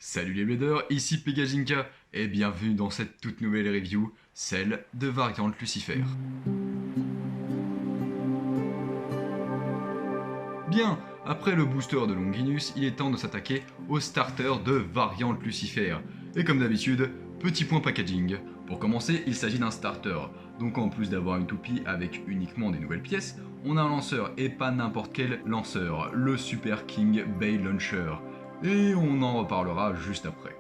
Salut les bladers, ici Pegajinka et bienvenue dans cette toute nouvelle review, celle de Variante Lucifer. Bien, après le booster de Longinus, il est temps de s'attaquer au starter de Variante Lucifer. Et comme d'habitude, petit point packaging. Pour commencer, il s'agit d'un starter. Donc en plus d'avoir une toupie avec uniquement des nouvelles pièces, on a un lanceur et pas n'importe quel lanceur, le Super King Bay Launcher. Et on en reparlera juste après.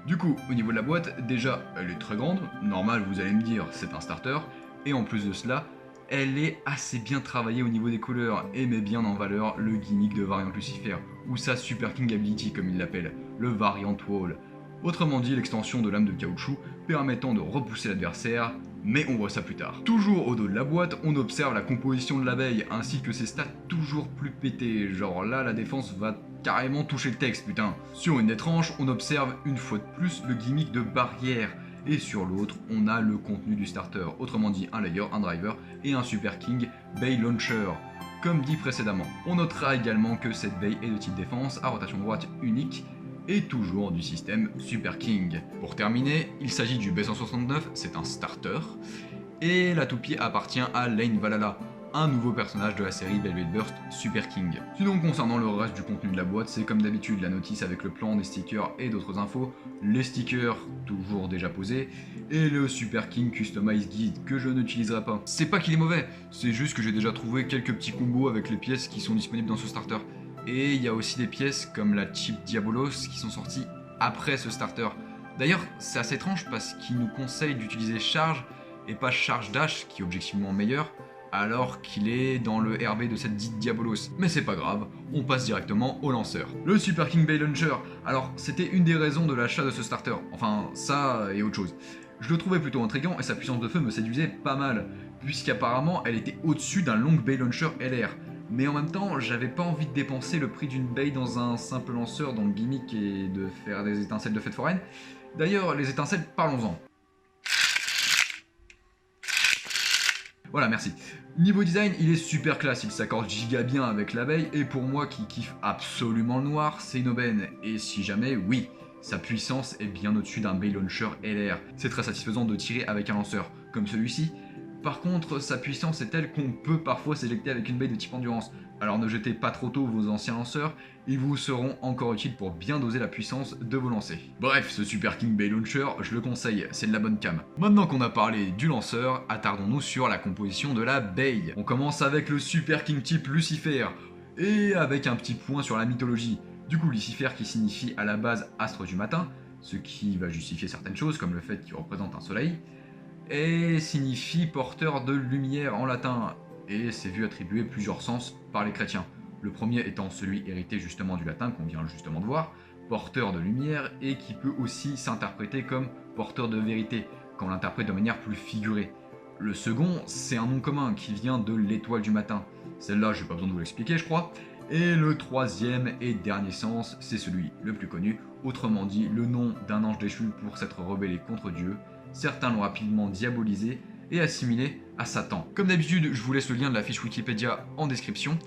Du coup, au niveau de la boîte, déjà, elle est très grande, normal vous allez me dire, c'est un starter, et en plus de cela, elle est assez bien travaillée au niveau des couleurs et met bien en valeur le gimmick de Variant Lucifer, ou sa Super King Ability comme il l'appelle, le Variant Wall. Autrement dit, l'extension de lame de caoutchouc permettant de repousser l'adversaire, mais on voit ça plus tard. Toujours au dos de la boîte, on observe la composition de l'abeille ainsi que ses stats toujours plus pétées, genre là la défense va carrément toucher le texte, putain. Sur une des tranches, on observe une fois de plus le gimmick de barrière, et sur l'autre, on a le contenu du starter, autrement dit un layer, un driver et un Super King Bay Launcher. Comme dit précédemment, on notera également que cette baie est de type défense à rotation droite unique et toujours du système Super King. Pour terminer, il s'agit du B169, c'est un starter, et la toupie appartient à Lane Valhalla, un nouveau personnage de la série Velvet Burst Super King. Sinon, concernant le reste du contenu de la boîte, c'est comme d'habitude la notice avec le plan des stickers et d'autres infos, les stickers toujours déjà posés, et le Super King Customize Guide que je n'utiliserai pas. C'est pas qu'il est mauvais, c'est juste que j'ai déjà trouvé quelques petits combos avec les pièces qui sont disponibles dans ce starter. Et il y a aussi des pièces comme la Chip Diabolos qui sont sorties après ce starter. D'ailleurs, c'est assez étrange parce qu'il nous conseille d'utiliser charge et pas charge dash qui est objectivement meilleur, alors qu'il est dans le RB de cette dite Diabolos. Mais c'est pas grave, on passe directement au lanceur. Le Super King Bay Launcher, alors c'était une des raisons de l'achat de ce starter, enfin ça et autre chose. Je le trouvais plutôt intriguant et sa puissance de feu me séduisait pas mal, puisqu'apparemment elle était au-dessus d'un long Bay Launcher LR. Mais en même temps, j'avais pas envie de dépenser le prix d'une baie dans un simple lanceur dont le gimmick est de faire des étincelles de fête foraine. D'ailleurs, les étincelles, parlons-en. Voilà, merci. Niveau design, il est super classe, il s'accorde giga bien avec l'abeille, et pour moi qui kiffe absolument le noir, c'est une aubaine. Et si jamais, oui, sa puissance est bien au-dessus d'un Bay Launcher LR. C'est très satisfaisant de tirer avec un lanceur, comme celui-ci. Par contre, sa puissance est telle qu'on peut parfois s'éjecter avec une baie de type endurance. Alors ne jetez pas trop tôt vos anciens lanceurs, ils vous seront encore utiles pour bien doser la puissance de vos lancers. Bref, ce Super King Bay Launcher, je le conseille, c'est de la bonne cam. Maintenant qu'on a parlé du lanceur, attardons-nous sur la composition de la baie. On commence avec le Super King type Lucifer, et avec un petit point sur la mythologie. Du coup, Lucifer qui signifie à la base astre du matin, ce qui va justifier certaines choses comme le fait qu'il représente un soleil, et signifie porteur de lumière en latin, et s'est vu attribuer plusieurs sens par les chrétiens. Le premier étant celui hérité justement du latin qu'on vient justement de voir, porteur de lumière, et qui peut aussi s'interpréter comme porteur de vérité, quand on l'interprète de manière plus figurée. Le second, c'est un nom commun qui vient de l'étoile du matin. Celle-là, j'ai pas besoin de vous l'expliquer, je crois. Et le troisième et dernier sens, c'est celui le plus connu, autrement dit le nom d'un ange déchu pour s'être rebellé contre Dieu. Certains l'ont rapidement diabolisé et assimilé à Satan. Comme d'habitude, je vous laisse le lien de la fiche Wikipédia en description.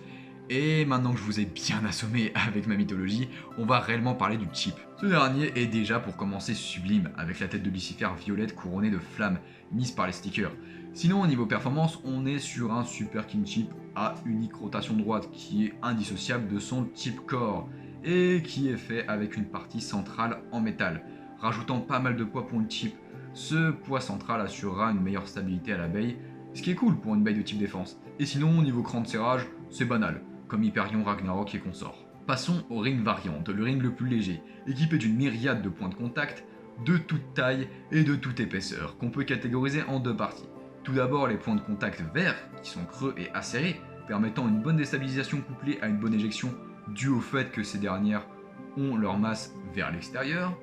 Et maintenant que je vous ai bien assommé avec ma mythologie, on va réellement parler du chip. Ce dernier est déjà pour commencer sublime, avec la tête de Lucifer violette couronnée de flammes mises par les stickers. Sinon au niveau performance, on est sur un Super King chip à unique rotation droite qui est indissociable de son chip core et qui est fait avec une partie centrale en métal, rajoutant pas mal de poids pour une chip. Ce poids central assurera une meilleure stabilité à la baie, ce qui est cool pour une baie de type défense. Et sinon, au niveau cran de serrage, c'est banal, comme Hyperion, Ragnarok et consorts. Passons au ring variante, le ring le plus léger, équipé d'une myriade de points de contact, de toute taille et de toute épaisseur, qu'on peut catégoriser en deux parties. Tout d'abord les points de contact verts, qui sont creux et acérés, permettant une bonne déstabilisation couplée à une bonne éjection, due au fait que ces dernières ont leur masse vers l'extérieur.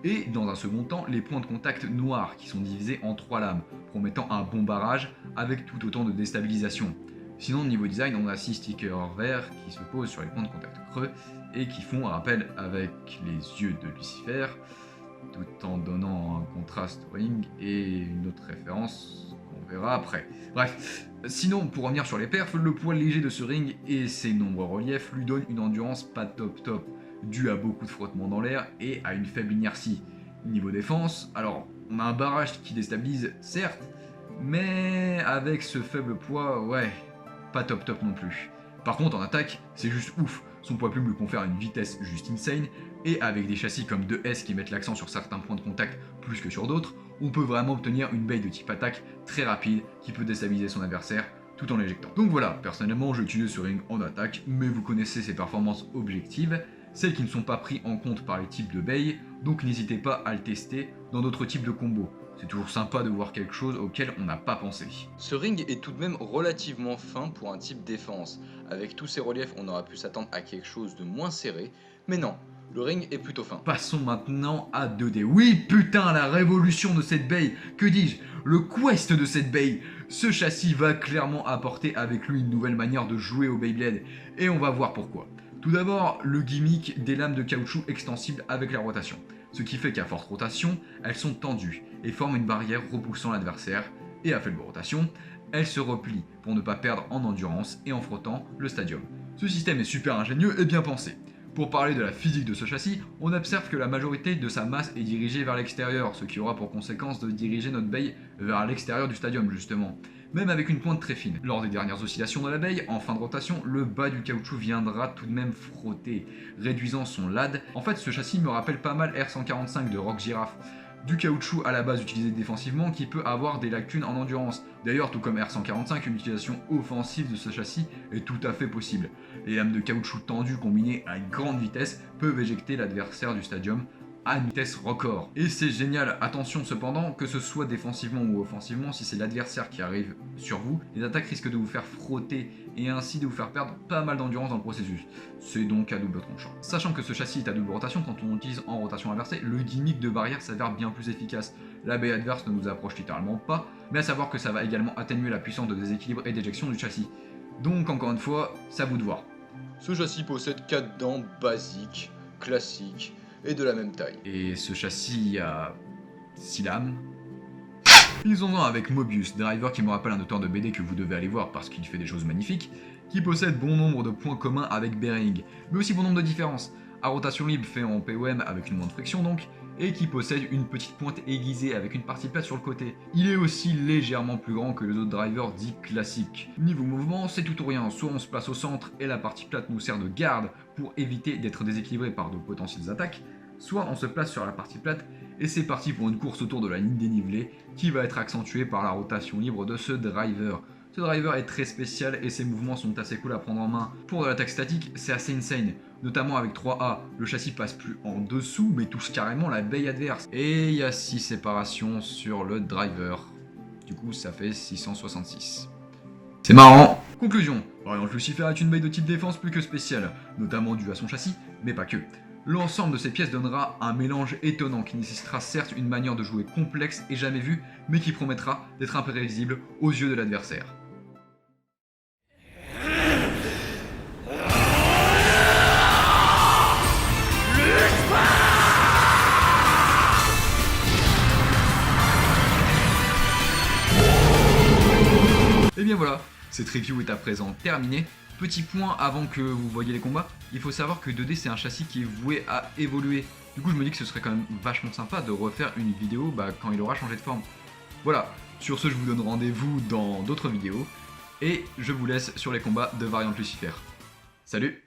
Et dans un second temps, les points de contact noirs qui sont divisés en 3 lames, promettant un bon barrage avec tout autant de déstabilisation. Sinon, niveau design, on a 6 stickers verts qui se posent sur les points de contact creux et qui font un rappel avec les yeux de Lucifer, tout en donnant un contraste au ring et une autre référence qu'on verra après. Bref, sinon, pour revenir sur les perfs, le poids léger de ce ring et ses nombreux reliefs lui donnent une endurance pas top top. dû à beaucoup de frottements dans l'air et à une faible inertie. Niveau défense, alors on a un barrage qui déstabilise, certes, mais avec ce faible poids, ouais, pas top top non plus. Par contre en attaque, c'est juste ouf, son poids plume lui confère une vitesse juste insane, et avec des châssis comme 2S qui mettent l'accent sur certains points de contact plus que sur d'autres, on peut vraiment obtenir une bait de type attaque très rapide qui peut déstabiliser son adversaire tout en l'éjectant. Donc voilà, personnellement je utilise ce ring en attaque, mais vous connaissez ses performances objectives, celles qui ne sont pas prises en compte par les types de bait, donc n'hésitez pas à le tester dans d'autres types de combos. C'est toujours sympa de voir quelque chose auquel on n'a pas pensé. Ce ring est tout de même relativement fin pour un type défense. Avec tous ces reliefs, on aurait pu s'attendre à quelque chose de moins serré, mais non, le ring est plutôt fin. Passons maintenant à 2D. Oui, putain, la révolution de cette baie. Que dis-je? Le quest de cette baie. Ce châssis va clairement apporter avec lui une nouvelle manière de jouer au Beyblade. Et on va voir pourquoi. Tout d'abord, le gimmick des lames de caoutchouc extensibles avec la rotation. Ce qui fait qu'à forte rotation, elles sont tendues et forment une barrière repoussant l'adversaire. Et à faible rotation, elles se replient pour ne pas perdre en endurance et en frottant le stadium. Ce système est super ingénieux et bien pensé. Pour parler de la physique de ce châssis, on observe que la majorité de sa masse est dirigée vers l'extérieur, ce qui aura pour conséquence de diriger notre baie vers l'extérieur du stadium justement, même avec une pointe très fine. Lors des dernières oscillations de la baie, en fin de rotation, le bas du caoutchouc viendra tout de même frotter, réduisant son LAD. En fait, ce châssis me rappelle pas mal R145 de Rock Giraffe. Du caoutchouc à la base utilisé défensivement qui peut avoir des lacunes en endurance. D'ailleurs, tout comme R145, une utilisation offensive de ce châssis est tout à fait possible. Les lames de caoutchouc tendues combinées à une grande vitesse peuvent éjecter l'adversaire du stadium à une vitesse record. Et c'est génial, attention cependant, que ce soit défensivement ou offensivement, si c'est l'adversaire qui arrive sur vous, les attaques risquent de vous faire frotter et ainsi de vous faire perdre pas mal d'endurance dans le processus. C'est donc à double tranchant. Sachant que ce châssis est à double rotation, quand on l'utilise en rotation inversée, le gimmick de barrière s'avère bien plus efficace. La baie adverse ne nous approche littéralement pas, mais à savoir que ça va également atténuer la puissance de déséquilibre et d'éjection du châssis. Donc encore une fois, c'est à vous de voir. Ce châssis possède 4 dents basiques, classiques et de la même taille. Et ce châssis a 6 lames. Ils ont un avec Mobius, driver qui me rappelle un auteur de BD que vous devez aller voir parce qu'il fait des choses magnifiques, qui possède bon nombre de points communs avec Bearing, mais aussi bon nombre de différences. À rotation libre fait en POM avec une moindre friction donc, et qui possède une petite pointe aiguisée avec une partie plate sur le côté. Il est aussi légèrement plus grand que les autres drivers dits classiques. Niveau mouvement, c'est tout ou rien, soit on se place au centre et la partie plate nous sert de garde pour éviter d'être déséquilibré par de potentielles attaques, soit on se place sur la partie plate et c'est parti pour une course autour de la ligne dénivelée qui va être accentuée par la rotation libre de ce driver. Ce driver est très spécial et ses mouvements sont assez cool à prendre en main. Pour de l'attaque statique, c'est assez insane, notamment avec 3A, le châssis passe plus en dessous mais touche carrément la baie adverse. Et il y a 6 séparations sur le driver, du coup ça fait 666. C'est marrant. Conclusion, Variant Lucifer est une baie de type défense plus que spéciale, notamment due à son châssis, mais pas que. L'ensemble de ces pièces donnera un mélange étonnant qui nécessitera certes une manière de jouer complexe et jamais vue, mais qui promettra d'être imprévisible aux yeux de l'adversaire. Et bien voilà, cette review est à présent terminée. Petit point avant que vous voyez les combats, il faut savoir que 2D c'est un châssis qui est voué à évoluer. Du coup je me dis que ce serait quand même vachement sympa de refaire une vidéo quand il aura changé de forme. Voilà, sur ce je vous donne rendez-vous dans d'autres vidéos et je vous laisse sur les combats de Variant Lucifer. Salut!